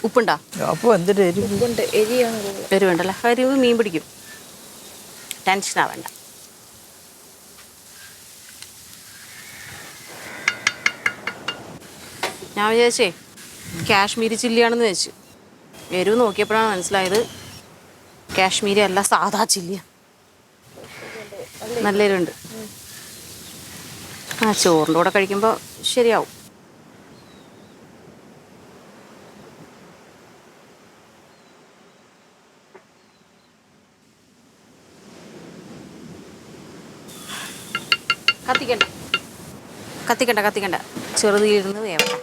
ഉപ്പുണ്ടോ? അപ്പോൾ എന്തിട്ട് എരിവുണ്ടല്ലോ. എരിവ് മീൻ പിടിക്കും. ടെൻഷനാവണ്ട. ഞാൻ വിചാരിച്ചേ കാശ്മീരി ചില്ലിയാണെന്ന് വെച്ചു. എരിവ് നോക്കിയപ്പോഴാണ് മനസ്സിലായത് കാശ്മീരി അല്ല, സാധാ ചില്ലിയാണ്. നല്ല എരിവുണ്ട്. ചോറിൻ്റെ കൂടെ കഴിക്കുമ്പോൾ ശരിയാവും. കത്തിക്കണ്ട ചെറുതീരുന്ന് വേവട്ടെ.